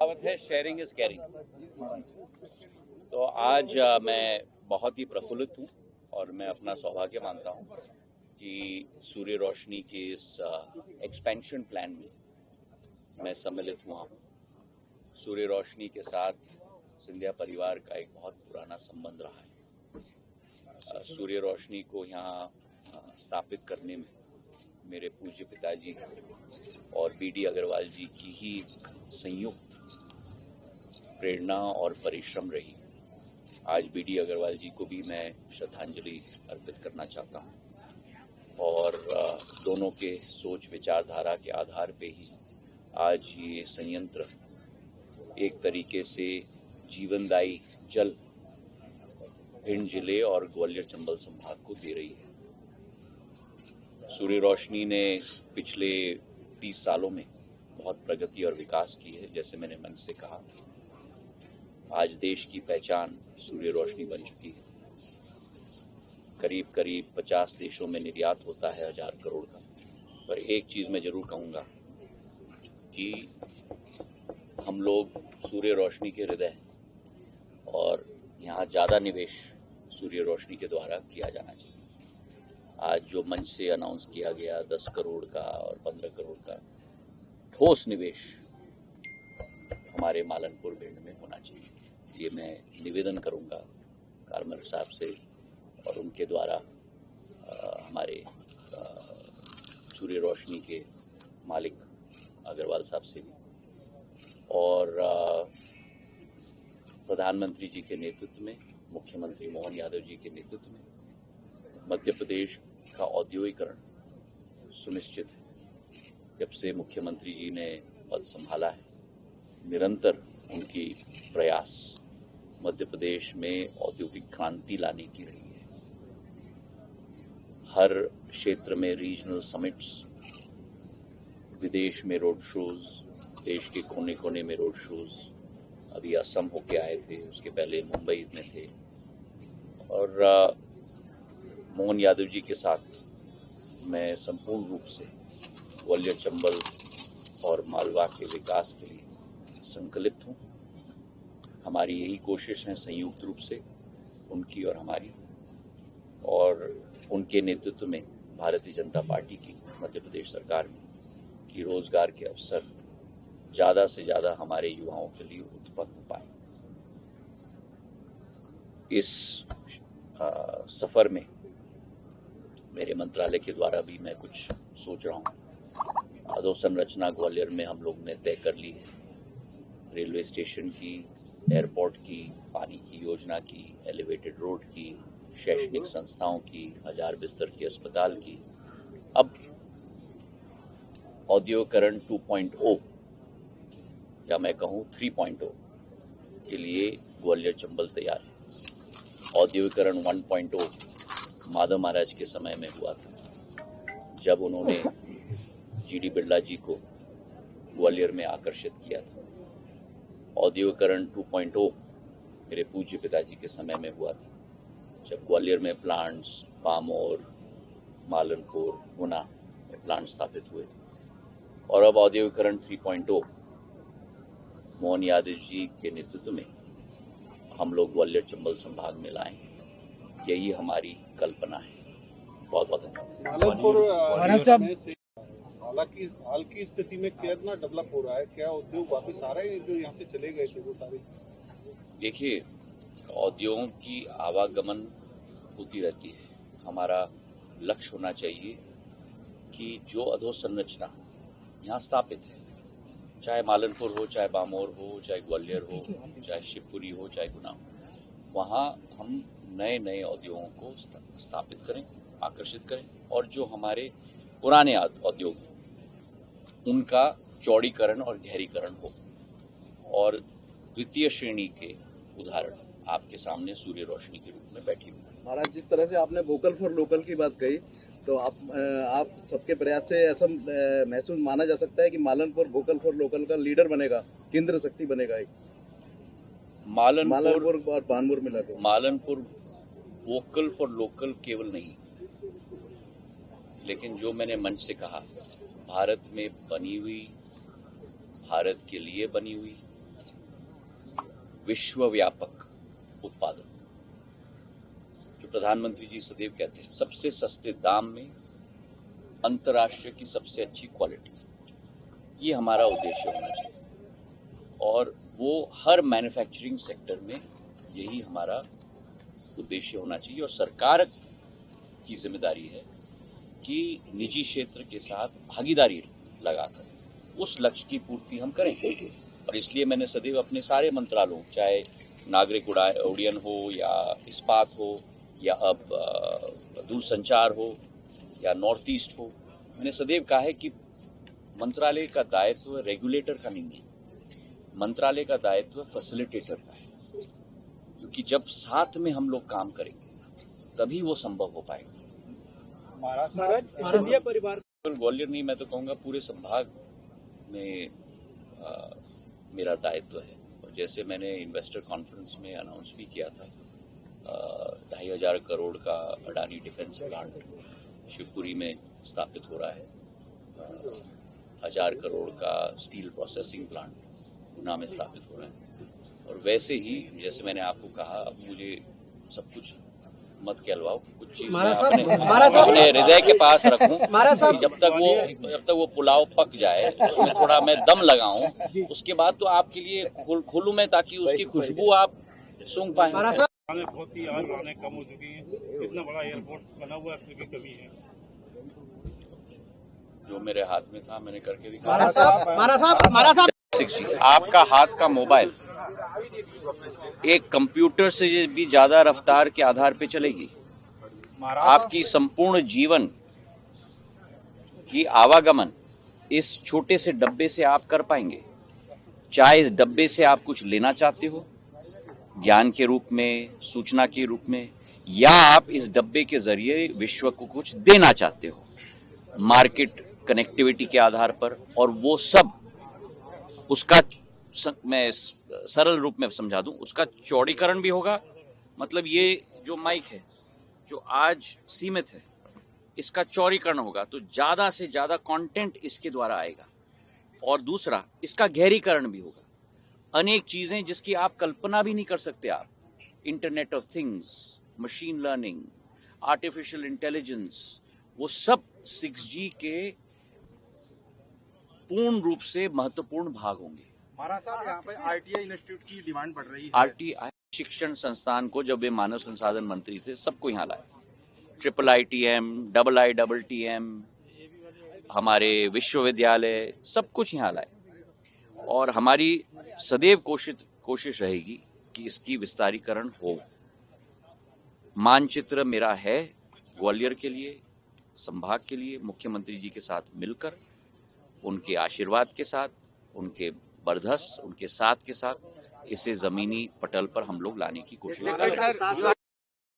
कहावत है, sharing is caring. तो आज मैं बहुत ही प्रफुल्लित हूँ और मैं अपना सौभाग्य मानता हूँ कि सूर्य रोशनी के इस एक्सपेंशन प्लान में मैं सम्मिलित हुआ हूँ। सूर्य रोशनी के साथ सिंधिया परिवार का एक बहुत पुराना संबंध रहा है। सूर्य रोशनी को यहाँ स्थापित करने में मेरे पूज्य पिताजी और बीडी अग्रवाल जी की ही संयुक्त प्रेरणा और परिश्रम रही। आज बीडी अग्रवाल जी को भी मैं श्रद्धांजलि अर्पित करना चाहता हूँ और दोनों के सोच विचारधारा के आधार पे ही आज ये संयंत्र एक तरीके से जीवनदायी जल भिंड जिले और ग्वालियर चंबल संभाग को दे रही है। सूर्य रोशनी ने पिछले 30 सालों में बहुत प्रगति और विकास की है। जैसे मैंने मंच से कहा, आज देश की पहचान सूर्य रोशनी बन चुकी है। करीब करीब 50 देशों में निर्यात होता है 1000 करोड़ का। पर एक चीज़ मैं ज़रूर कहूँगा कि हम लोग सूर्य रोशनी के हृदय हैं और यहाँ ज़्यादा निवेश सूर्य रोशनी के द्वारा किया जाना चाहिए। आज जो मंच से अनाउंस किया गया 10 करोड़ का और 15 करोड़ का ठोस निवेश हमारे मालनपुर भिंड में होना चाहिए। ये मैं निवेदन करूंगा कारमल साहब से और उनके द्वारा हमारे सूर्य रोशनी के मालिक अग्रवाल साहब से भी, और प्रधानमंत्री जी के नेतृत्व में, मुख्यमंत्री मोहन यादव जी के नेतृत्व में मध्य प्रदेश का औद्योगिकरण सुनिश्चित है। जब से मुख्यमंत्री जी ने पद संभाला है, निरंतर उनकी प्रयास मध्य प्रदेश में औद्योगिक क्रांति लाने की रही है। हर क्षेत्र में रीजनल समिट्स, विदेश में रोड शोज, देश के कोने कोने में रोड शोज। अभी असम होके आए थे, उसके पहले मुंबई में थे। और मोहन यादव जी के साथ मैं संपूर्ण रूप से ग्वालियर चंबल और मालवा के विकास के लिए संकल्पित हूँ। हमारी यही कोशिश है संयुक्त रूप से, उनकी और हमारी, और उनके नेतृत्व में भारतीय जनता पार्टी की मध्य प्रदेश सरकार में, कि रोजगार के अवसर ज़्यादा से ज़्यादा हमारे युवाओं के लिए उत्पन्न हो पाए। इस सफ़र में मेरे मंत्रालय के द्वारा भी मैं कुछ सोच रहा हूँ। अधोसंरचना ग्वालियर में हम लोग ने तय कर ली है, रेलवे स्टेशन की, एयरपोर्ट की, पानी की योजना की, एलिवेटेड रोड की, शैक्षणिक संस्थाओं की, 1000 बिस्तर के अस्पताल की। अब औद्योगिकरण 2.0 या मैं कहूँ 3.0 के लिए ग्वालियर चंबल तैयार है। औद्योगिकरण 1.0 माधव महाराज के समय में हुआ था, जब उन्होंने जीडी बिरला जी को ग्वालियर में आकर्षित किया था। औद्योगिकरण 2.0 मेरे पूज्य पिताजी के समय में हुआ था, जब ग्वालियर में प्लांट्स, पामोर, मालनपुर, गुना में प्लांट स्थापित हुए। और अब औद्योगिकरण 3.0 मोहन यादव जी के नेतृत्व में हम लोग ग्वालियर चंबल संभाग में लाएं, यही हमारी कल्पना है। बहुत बहुत धन्यवाद। हालांकि हाल की स्थिति में कितना डेवलप हो रहा है, क्या उद्योग वापस आ रहे हैं जो यहाँ से चले गए थे वो सारे? देखिए, औद्योगों की आवागमन होती रहती है। हमारा लक्ष्य होना चाहिए कि जो अधोसंरचना यहाँ स्थापित है, चाहे मालनपुर हो, चाहे बामोर हो, चाहे ग्वालियर हो, चाहे शिवपुरी हो, चाहे गुना हो, वहाँ हम नए नए उद्योगों को स्थापित करें, आकर्षित करें, और जो हमारे पुराने उद्योग उनका चौड़ीकरण और गहरीकरण हो। और द्वितीय श्रेणी के उदाहरण आपके सामने सूर्य रोशनी के रूप में बैठी हुई है। महाराज, जिस तरह से आपने वोकल फॉर लोकल की बात कही, तो आप सबके प्रयास से ऐसा महसूस माना जा सकता है कि मालनपुर वोकल फॉर लोकल का लीडर बनेगा, केंद्र शक्ति बनेगा एक मालनपुर और बानपुर मिलाकर। मालनपुर वोकल फॉर लोकल केवल नहीं, लेकिन जो मैंने मंच से कहा, भारत में बनी हुई, भारत के लिए बनी हुई विश्वव्यापक उत्पादन, जो प्रधानमंत्री जी सदैव कहते हैं, सबसे सस्ते दाम में अंतर्राष्ट्रीय की सबसे अच्छी क्वालिटी, ये हमारा उद्देश्य होना चाहिए। और वो हर मैन्युफैक्चरिंग सेक्टर में यही हमारा उद्देश्य होना चाहिए। और सरकार की जिम्मेदारी है कि निजी क्षेत्र के साथ भागीदारी लगाकर उस लक्ष्य की पूर्ति हम करें। और इसलिए मैंने सदैव अपने सारे मंत्रालयों, चाहे नागरिक उड्डयन हो या इस्पात हो या अब दूरसंचार हो या नॉर्थ ईस्ट हो, मैंने सदैव कहा है कि मंत्रालय का दायित्व रेगुलेटर का नहीं है, मंत्रालय का दायित्व फैसिलिटेटर का है। क्योंकि जब साथ में हम लोग काम करेंगे तभी वो संभव हो पाएगा। सिंधिया परिवार ग्वालियर नहीं, मैं तो कहूँगा पूरे संभाग में मेरा दायित्व है। और जैसे मैंने इन्वेस्टर कॉन्फ्रेंस में अनाउंस भी किया था, 2,500 करोड़ का अडानी डिफेंस प्लांट शिवपुरी में स्थापित हो रहा है, 1,000 करोड़ का स्टील प्रोसेसिंग प्लांट गुना में स्थापित हो रहा है। और वैसे ही जैसे मैंने आपको कहा, अब मुझे सब कुछ मत कहलवाओ, कुछ चीज मैं अपने हृदय के पास रखूं। जब तक वो पुलाव पक जाए, उसमें थोड़ा मैं दम लगाऊं, उसके बाद तो आपके लिए खोलूं मैं, ताकि उसकी खुशबू आप सूंघ पाए। बहुत ही आने कम हो चुकी है, इतना बड़ा एयरपोर्ट बना हुआ है, इसकी कमी है। जो मेरे हाथ में था मैंने करके दिखाया। आपका हाथ का मोबाइल एक कंप्यूटर से भी ज्यादा रफ्तार के आधार पे चलेगी। आपकी संपूर्ण जीवन की आवागमन इस छोटे से डब्बे से आप कर पाएंगे। चाहे इस डब्बे से आप कुछ लेना चाहते हो, ज्ञान के रूप में, सूचना के रूप में, या आप इस डब्बे के जरिए विश्व को कुछ देना चाहते हो, मार्केट कनेक्टिविटी के आधार पर। और वो सब, उसका मैं सरल रूप में समझा दूं, उसका चौड़ीकरण भी होगा। मतलब ये जो माइक है जो आज सीमित है, इसका चौड़ीकरण होगा तो ज्यादा से ज्यादा कंटेंट इसके द्वारा आएगा। और दूसरा, इसका गहरीकरण भी होगा। अनेक चीजें जिसकी आप कल्पना भी नहीं कर सकते आप, internet of things, machine learning, artificial intelligence, वो सब 6G के पूर्ण रूप से महत्वपूर्ण भाग होंगे। महाराज साहब, यहाँ पे आरटीआई इंस्टीट्यूट की डिमांड बढ़ रही है। आरटीआई शिक्षण संस्थान को जब वे मानव संसाधन मंत्री थे, सबको यहाँ लाए। IIITM, IITM, हमारे विश्वविद्यालय, सब कुछ यहाँ लाए। और हमारी सदैव कोशिश रहेगी कि इसकी विस्तारीकरण हो। मानचित्र मेरा है ग्वालियर के लिए, संभाग के लिए, मुख्यमंत्री जी के साथ मिलकर, उनके आशीर्वाद के साथ, उनके बरदस्त, उनके साथ के साथ इसे जमीनी पटल पर हम लोग लाने की कोशिश करें।